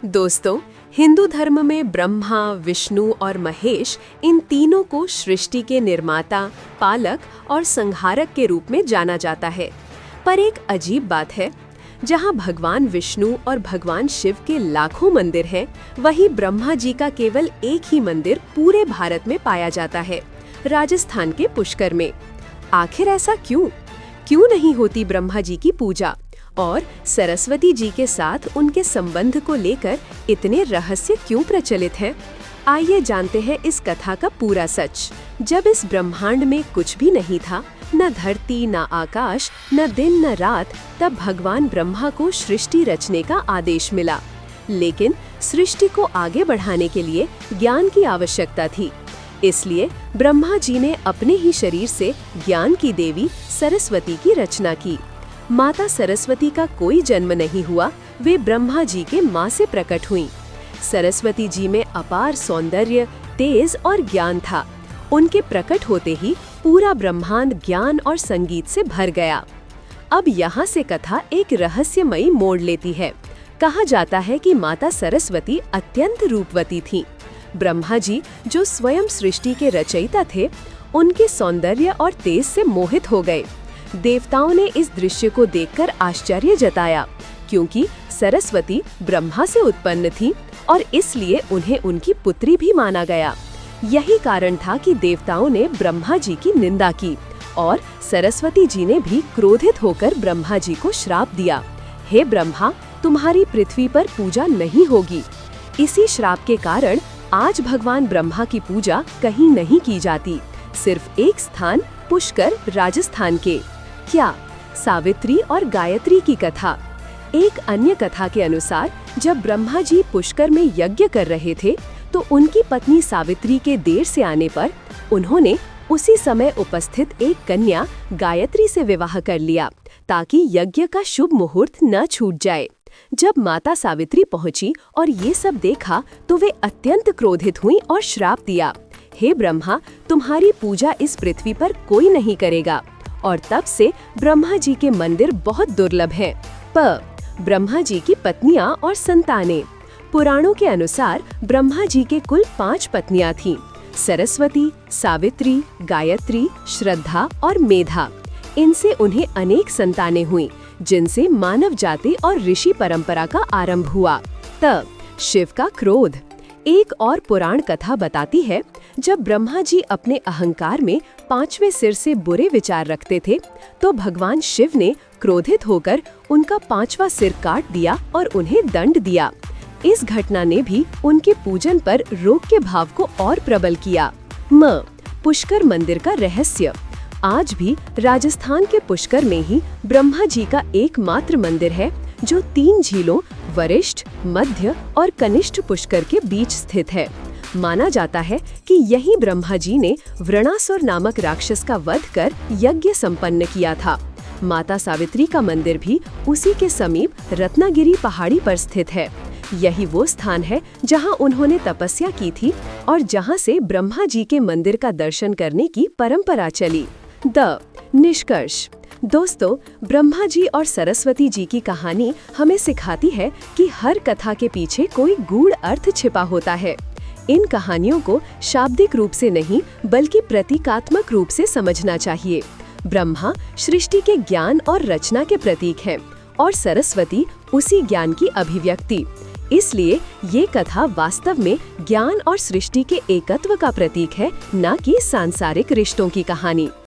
दोस्तों, हिंदू धर्म में ब्रह्मा, विष्णु और महेश इन तीनों को सृष्टि के निर्माता, पालक और संहारक के रूप में जाना जाता है। पर एक अजीब बात है, जहां भगवान विष्णु और भगवान शिव के लाखों मंदिर हैं, वहीं ब्रह्मा जी का केवल एक ही मंदिर पूरे भारत में पाया जाता है, राजस्थान के पुष्कर में। आखिर ऐसा क्यों? क्यों नहीं होती ब्रह्मा जी की पूजा? और सरस्वती जी के साथ उनके संबंध को लेकर इतने रहस्य क्यों प्रचलित हैं? आइए जानते हैं इस कथा का पूरा सच। जब इस ब्रह्मांड में कुछ भी नहीं था, न धरती, न आकाश, न दिन, न रात, तब भगवान ब्रह्मा को सृष्टि रचने का आदेश मिला। लेकिन सृष्टि को आगे बढ़ाने के लिए ज्ञान की आवश्यकता थी। इसलिए ब्रह्मा जी ने अपने ही शरीर से ज्ञान की देवी सरस्वती की रचना की। माता सरस्वती का कोई जन्म नहीं हुआ, वे ब्रह्मा जी के माँ से प्रकट हुईं। सरस्वती जी में अपार सौंदर्य, तेज और ज्ञान था। उनके प्रकट होते ही पूरा ब्रह्मांड ज्ञान और संगीत से भर गया। अब यहाँ से कथा एक रहस्यमयी मोड़ लेती है। कहा जाता है कि माता सरस्वती अत्यंत रूपवती थीं। ब्रह्मा जी, जो स्वयं सृष्टि के रचयिता थे, उनके सौंदर्य और तेज से मोहित हो गए। देवताओं ने इस दृश्य को देखकर आश्चर्य जताया, क्योंकि सरस्वती ब्रह्मा से उत्पन्न थी और इसलिए उन्हें उनकी पुत्री भी माना गया। यही कारण था कि देवताओं ने ब्रह्मा जी की निंदा की और सरस्वती जी ने भी क्रोधित होकर ब्रह्मा जी को श्राप दिया, हे ब्रह्मा, तुम्हारी पृथ्वी पर पूजा नहीं होगी। इसी श्राप के कारण आज भगवान ब्रह्मा की पूजा कहीं नहीं की जाती, सिर्फ एक स्थान, पुष्कर, राजस्थान के। क्या सावित्री और गायत्री की कथा? एक अन्य कथा के अनुसार जब ब्रह्मा जी पुष्कर में यज्ञ कर रहे थे, तो उनकी पत्नी सावित्री के देर से आने पर उन्होंने उसी समय उपस्थित एक कन्या गायत्री से विवाह कर लिया, ताकि यज्ञ का शुभ मुहूर्त न छूट जाए। जब माता सावित्री पहुंची और ये सब देखा, तो वे अत्यंत क्रोधित हुईं और श्राप दिया, हे ब्रह्मा, तुम्हारी पूजा इस पृथ्वी पर कोई नहीं करेगा। और तब से ब्रह्मा जी के मंदिर बहुत दुर्लभ हैं। ब्रह्मा जी की पत्नियां और संतानें। पुराणों के अनुसार ब्रह्मा जी के कुल 5 पत्नियां थीं: सरस्वती, सावित्री, गायत्री, श्रद्धा और मेधा। इनसे उन्हें अनेक संतानें हुईं, जिनसे मानव जाति और ऋषि परंपरा का आरंभ हुआ। तब शिव का क्रोध। एक और पुराण कथा बताती है, जब ब्रह्मा जी अपने अहंकार में 5वें सिर से बुरे विचार रखते थे, तो भगवान शिव ने क्रोधित होकर उनका 5वां सिर काट दिया और उन्हें दंड दिया। इस घटना ने भी उनके पूजन पर रोक के भाव को और प्रबल किया। पुष्कर मंदिर का रहस्य। आज भी राजस्थान के पुष्कर में ही ब्रह्मा जी का एकमात्र मंदिर है, जो 3 झीलों वरिष्ठ, मध्य और कनिष्ठ पुष्कर के बीच स्थित है। माना जाता है कि यही ब्रह्मा जी ने वृणासुर नामक राक्षस का वध कर यज्ञ संपन्न किया था। माता सावित्री का मंदिर भी उसी के समीप रत्नागिरी पहाड़ी पर स्थित है। यही वो स्थान है जहां उन्होंने तपस्या की थी और जहां से ब्रह्मा जी के मंदिर का दर्शन करने की परंपरा चली। निष्कर्ष। दोस्तों, ब्रह्मा जी और सरस्वती जी की कहानी हमें सिखाती है कि हर कथा के पीछे कोई गूढ़ अर्थ छिपा होता है। इन कहानियों को शाब्दिक रूप से नहीं, बल्कि प्रतीकात्मक रूप से समझना चाहिए। ब्रह्मा सृष्टि के ज्ञान और रचना के प्रतीक हैं और सरस्वती उसी ज्ञान की अभिव्यक्ति। इसलिए ये कथा वास्तव में ज्ञान और सृष्टि के एकत्व का प्रतीक है, न कि सांसारिक रिश्तों की कहानी।